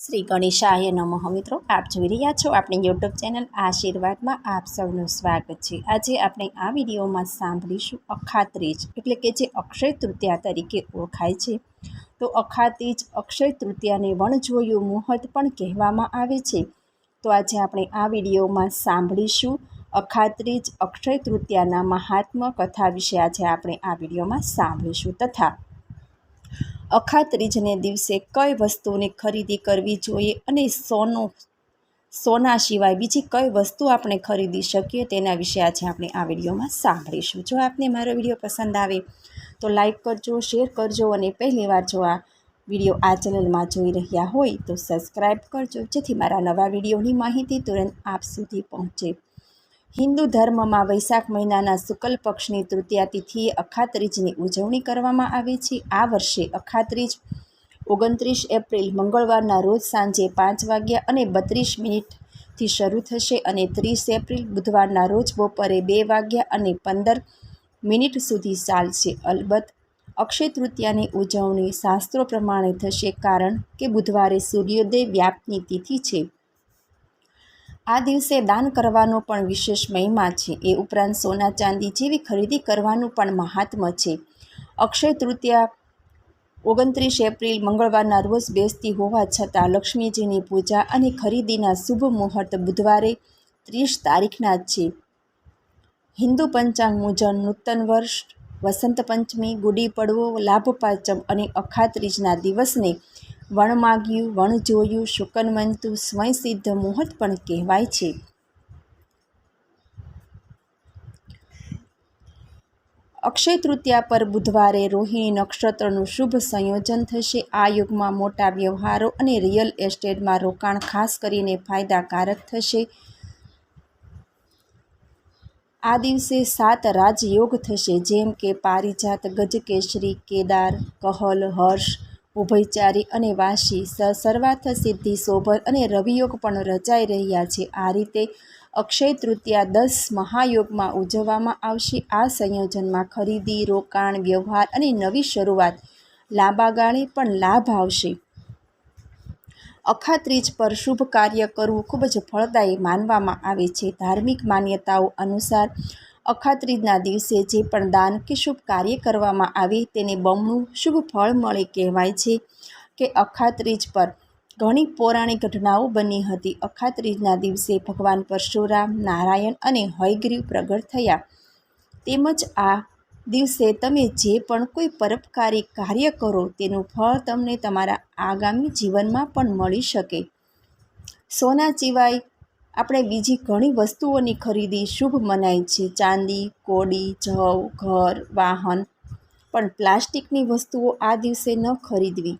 શ્રી ગણેશાય નમઃ મિત્રો, આપ જોઈ રહ્યા છો આપણી યુટ્યુબ ચેનલ આશીર્વાદમાં આપ સૌનું સ્વાગત છે। આજે આપણે આ વિડીયોમાં સાંભળીશું અખાત્રીજ એટલે કે જે અક્ષય તૃતીયા તરીકે ઓળખાય છે। તો અખાત્રીજ અક્ષય તૃતીયાને વણજોયું મુહૂર્ત પણ કહેવામાં આવે છે। તો આજે આપણે આ વિડીયોમાં સાંભળીશું અખાત્રીજ અક્ષય તૃતીયાના મહાત્મ્ય કથા વિશે આજે આપણે આ વિડીયોમાં સાંભળીશું તથા અખાત્રીજને દિવસે કઈ વસ્તુની ખરીદી કરવી જોઈએ અને સોના સિવાય બીજી કઈ વસ્તુ આપણે ખરીદી શકીએ તેના વિશે આજે આપણે આ વિડીયોમાં સાંભળીશું। જો આપને મારો વિડીયો પસંદ આવે તો લાઈક કરજો, શેર કરજો અને પહેલીવાર જો આ વિડીયો આ ચેનલમાં જોઈ રહ્યા હોય તો સબસ્ક્રાઈબ કરજો, જેથી મારા નવા વિડીયોની માહિતી તુરંત આપ સુધી પહોંચે। હિન્દુ ધર્મમાં વૈશાખ મહિનાના શુક્લ પક્ષની તૃતીયા તિથિએ અખાત્રીજની ઉજવણી કરવામાં આવે છે। આ વર્ષે અખાત્રીજ 29 એપ્રિલ મંગળવારના રોજ સાંજે 5:32 શરૂ થશે અને 30 એપ્રિલ બુધવારના રોજ બપોરે 2:15 સુધી ચાલશે। અલબત્ત અક્ષય તૃતીયાની ઉજવણી શાસ્ત્રો પ્રમાણે થશે, કારણ કે બુધવારે સૂર્યોદય વ્યાપની તિથિ છે। આ દિવસે દાન કરવાનો પણ વિશેષ મહિમા છે। એ ઉપરાંત સોના ચાંદી જેવી ખરીદી કરવાનું પણ મહાત્મ્ય છે। અક્ષય તૃતીયા 29 એપ્રિલ મંગળવારના રોજ બેસતી હોવા છતાં લક્ષ્મીજીની પૂજા અને ખરીદીના શુભ મુહૂર્ત બુધવારે 30 તારીખના જ છે। હિન્દુ પંચાંગ મુજબ નૂતન વર્ષ, વસંત પંચમી, ગુડી પડવો, લાભ પાંચમ અને અખાત્રીજના દિવસને વણમાગ્યું, વણજોયું, શુકનવંતુ, સ્વયંસિદ્ધ મુહૂર્ત પણ કહેવાય છે। અક્ષય તૃતીયા પર બુધવારે રોહિણી નક્ષત્રનું શુભ સંયોજન થશે। આ યુગમાં મોટા વ્યવહારો અને રિયલ એસ્ટેટમાં રોકાણ ખાસ કરીને ફાયદાકારક થશે। આ દિવસે 7 રાજયોગ થશે, જેમ કે પારિજાત, ગજકેસરી, કેદાર, કહલ, હર્ષ, ઉભયચારી અને વાસી, સર્વાર્થ સિદ્ધિ, શોભન અને રવિયોગ પણ રચાઈ રહ્યા છે। આ રીતે અક્ષય તૃતીયા 10 મહાયોગમાં ઉજવવામાં આવશે। આ સંયોજનમાં ખરીદી, રોકાણ, વ્યવહાર અને નવી શરૂઆત લાંબા ગાળે પણ લાભ આવશે। અખાત્રીજ પર શુભ કાર્ય કરવું ખૂબ જ ફળદાયી માનવામાં આવે છે। ધાર્મિક માન્યતાઓ અનુસાર અખાત્રીજના દિવસે જે પણ દાન કે શુભ કાર્ય કરવામાં આવે તેને બમણું શુભ ફળ મળે। કહેવાય છે કે અખાત્રીજ પર ઘણી પૌરાણિક ઘટનાઓ બની હતી। અખાત્રીજના દિવસે ભગવાન પરશુરામ, નારાયણ અને હયગ્રીવ પ્રગટ થયા, તેમજ આ દિવસે તમે જે પણ કોઈ પરોપકારી કાર્ય કરો તેનું ફળ તમને તમારા આગામી જીવનમાં પણ મળી શકે। સોના સિવાય આપણે બીજી ઘણી વસ્તુઓની ખરીદી શુભ મનાય છે। ચાંદી, કોડી, જવ, ઘર, વાહન, પણ પ્લાસ્ટિકની વસ્તુઓ આ દિવસે ન ખરીદવી।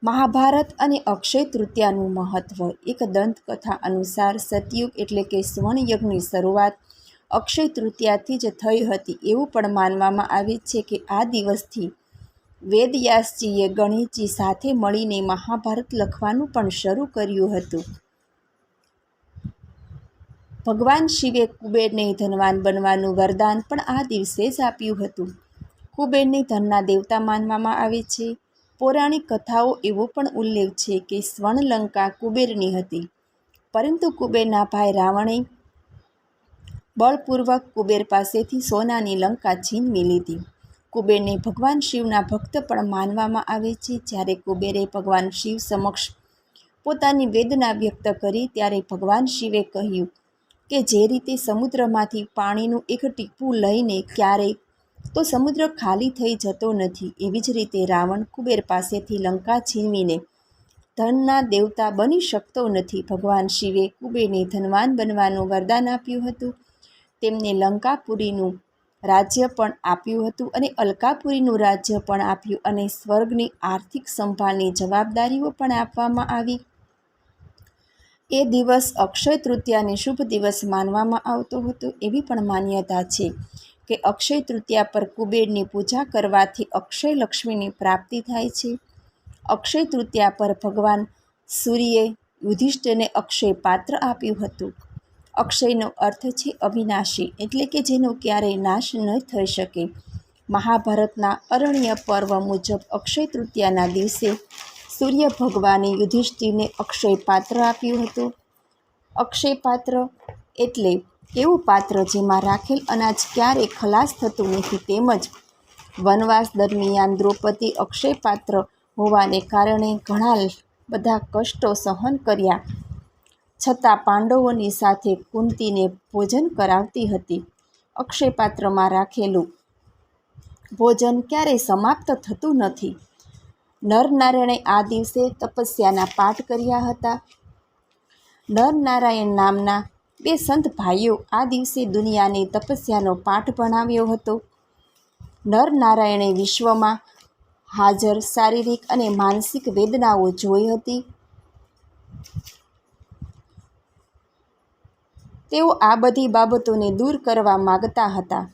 મહાભારત અને અક્ષય તૃતીયાનું મહત્વ। એક દંતકથા અનુસાર સતયુગ એટલે કે સ્વર્ણયુગની શરૂઆત અક્ષય તૃતીયાથી જ થઈ હતી। એવું પણ માનવામાં આવે છે કે આ દિવસથી વેદવ્યાસજીએ ગણેશજી સાથે મળીને મહાભારત લખવાનું પણ શરૂ કર્યું હતું। ભગવાન શિવે કુબેરને ધનવાન બનવાનું વરદાન પણ આ દિવસે જ આપ્યું હતું। કુબેરને ધનના દેવતા માનવામાં આવે છે। પૌરાણિક કથાઓ એવો પણ ઉલ્લેખ છે કે સ્વર્ણલંકા કુબેરની હતી, પરંતુ કુબેરના ભાઈ રાવણે બળપૂર્વક કુબેર પાસેથી સોનાની લંકા છીનવી લીધી। કુબેરને ભગવાન શિવના ભક્ત પણ માનવામાં આવે છે। જ્યારે કુબેરે ભગવાન શિવ સમક્ષ પોતાની વેદના વ્યક્ત કરી ત્યારે ભગવાન શિવે કહ્યું કે જે રીતે સમુદ્રમાંથી પાણીનું એક ટીપું લઈને ક્યારેય તો સમુદ્ર ખાલી થઈ જતો નથી, એવી જ રીતે રાવણ કુબેર પાસેથી લંકા છીનવીને ધનના દેવતા બની શકતો નથી। ભગવાન શિવે કુબેરને ધનવાન બનવાનું વરદાન આપ્યું હતું, તેમને લંકાપુરીનું રાજ્ય પણ આપ્યું હતું અને અલકાપુરીનું રાજ્ય પણ આપ્યું અને સ્વર્ગની આર્થિક સંભાળની જવાબદારીઓ પણ આપવામાં આવી। એ દિવસ અક્ષય તૃતીયાને શુભ દિવસ માનવામાં આવતો હતો। એવી પણ માન્યતા છે કે અક્ષય તૃતીયા પર કુબેરની પૂજા કરવાથી અક્ષય લક્ષ્મીની પ્રાપ્તિ થાય છે। અક્ષય તૃતીયા પર ભગવાન સૂર્યે યુધિષ્ઠિરને અક્ષય પાત્ર આપ્યું હતું। અક્ષયનો અર્થ છે અવિનાશી, એટલે કે જેનો ક્યારેય નાશ ન થઈ શકે। મહાભારતના અરણ્ય પર્વ મુજબ અક્ષય તૃતીયાના દિવસે સૂર્ય ભગવાને યુધિષ્ઠિરને અક્ષય પાત્ર આપ્યું હતું. અક્ષય પાત્ર એટલે એવું પાત્ર જેમાં રાખેલ અનાજ ક્યારેય ખલાસ થતું નથી. તેમજ વનવાસ દરમિયાન દ્રૌપદી અક્ષય પાત્ર હોવાને કારણે ઘણા બધા કષ્ટો સહન કર્યા છતાં પાંડવોની સાથે કુંતીને ભોજન કરાવતી હતી. અક્ષય પાત્રમાં રાખેલું ભોજન ક્યારેય સમાપ્ત થતું નથી. નરનારાયણે આ દિવસે તપસ્યાના પાઠ કર્યા હતા. નરનારાયણ નામના 2 સંત ભાઈઓ આ દિવસે દુનિયાને તપસ્યાનો પાઠ ભણાવ્યો હતો. નરનારાયણે વિશ્વમાં હાજર શારીરિક અને માનસિક વેદનાઓ જોઈ હતી. તેઓ આ બધી બાબતોને દૂર કરવા માગતા હતા.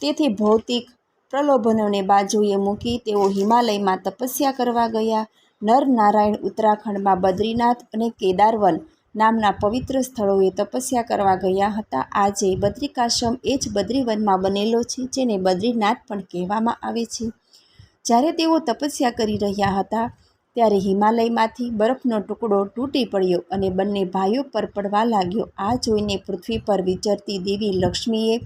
તેથી ભૌતિક પ્રલોભનોને બાજુએ મૂકી તેઓ હિમાલયમાં તપસ્યા કરવા ગયા. નરનારાયણ ઉત્તરાખંડમાં બદ્રીનાથ અને કેદારવન નામના પવિત્ર સ્થળોએ તપસ્યા કરવા ગયા હતા. આજે બદ્રિકાશ્રમ એ જ બદ્રીવનમાં બનેલો છે, જેને બદ્રીનાથ પણ કહેવામાં આવે છે. જ્યારે તેઓ તપસ્યા કરી રહ્યા હતા ત્યારે હિમાલયમાંથી બરફનો ટુકડો તૂટી પડ્યો અને બંને ભાઈઓ પર પડવા લાગ્યો. આ જોઈને પૃથ્વી પર વિચરતી દેવી લક્ષ્મીએ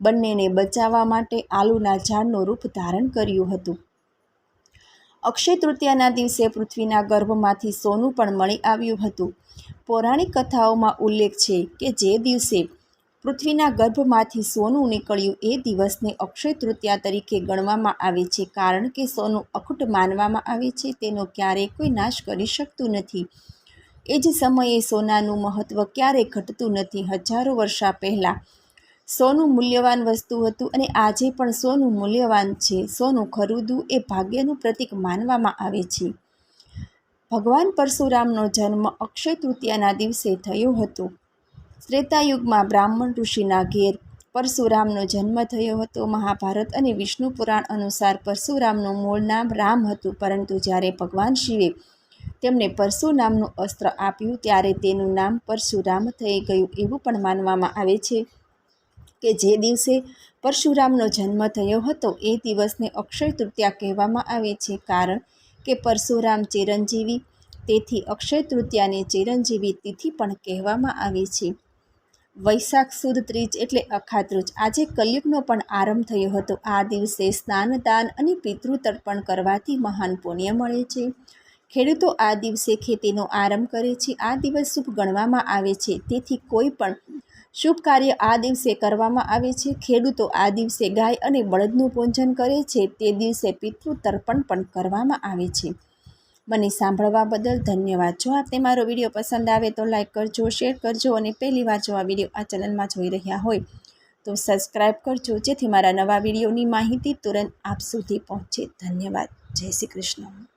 બંનેને બચાવવા માટે આલુના ઝાડનું રૂપ ધારણ કર્યું હતું. અક્ષય તૃતીયાના દિવસે પૃથ્વીના ગર્ભમાંથી સોનું પણ મળી આવ્યું હતું. પૌરાણિક કથાઓમાં ઉલ્લેખ છે કે જે દિવસે પૃથ્વીના ગર્ભમાંથી સોનું નીકળ્યું એ દિવસને અક્ષય તૃતીયા તરીકે ગણવામાં આવે છે, કારણ કે સોનું અખૂટ માનવામાં આવે છે. તેનો ક્યારેય કોઈ નાશ કરી શકતું નથી. એ જ સમયે સોનાનું મહત્ત્વ ક્યારેય ઘટતું નથી. હજારો વર્ષ પહેલાં સોનું મૂલ્યવાન વસ્તુ હતું અને આજે પણ સોનું મૂલ્યવાન છે. સોનું ખરીદવું એ ભાગ્યનું પ્રતીક માનવામાં આવે છે. ભગવાન પરશુરામનો જન્મ અક્ષય તૃતીયાના દિવસે થયો હતો. ત્રેતાયુગમાં બ્રાહ્મણ ઋષિના ઘેર પરશુરામનો જન્મ થયો હતો. મહાભારત અને વિષ્ણુ પુરાણ અનુસાર પરશુરામનું મૂળ નામ રામ હતું, પરંતુ જ્યારે ભગવાન શિવે તેમને પરશુ નામનું અસ્ત્ર આપ્યું ત્યારે તેનું નામ પરશુરામ થઈ ગયું. એવું પણ માનવામાં આવે છે કે જે દિવસે પરશુરામનો જન્મ થયો હતો એ દિવસને અક્ષય તૃતીયા કહેવામાં આવે છે, કારણ કે પરશુરામ ચિરંજીવી, તેથી અક્ષય તૃતીયાને ચિરંજીવી તિથિ પણ કહેવામાં આવે છે. વૈશાખ સુદ ત્રીજ એટલે અખાત્રીજ. આજે કલયુગનો પણ આરંભ થયો હતો. આ દિવસે સ્નાન, દાન અને પિતૃ તર્પણ કરવાથી મહાન પુણ્ય મળે છે. ખેડૂતો આ દિવસે ખેતીનો આરંભ કરે છે. આ દિવસ શુભ ગણવામાં આવે છે, તેથી કોઈ પણ શુભ કાર્ય આ દિવસે કરવામાં આવે છે. ખેડૂતો આ દિવસે ગાય અને બળદનું પૂજન કરે છે. તે દિવસે પિતૃ તર્પણ પણ કરવામાં આવે છે. મને સાંભળવા બદલ ધન્યવાદ. જો આપને મારો વિડીયો પસંદ આવે તો લાઈક કરજો, શેર કરજો અને પહેલી વાર જો આ વિડીયો આ ચેનલમાં જોઈ રહ્યા હોય તો સબસ્ક્રાઈબ કરજો, જેથી મારા નવા વિડીયોની માહિતી તુરંત આપ સુધી પહોંચે. ધન્યવાદ. જય શ્રી કૃષ્ણ.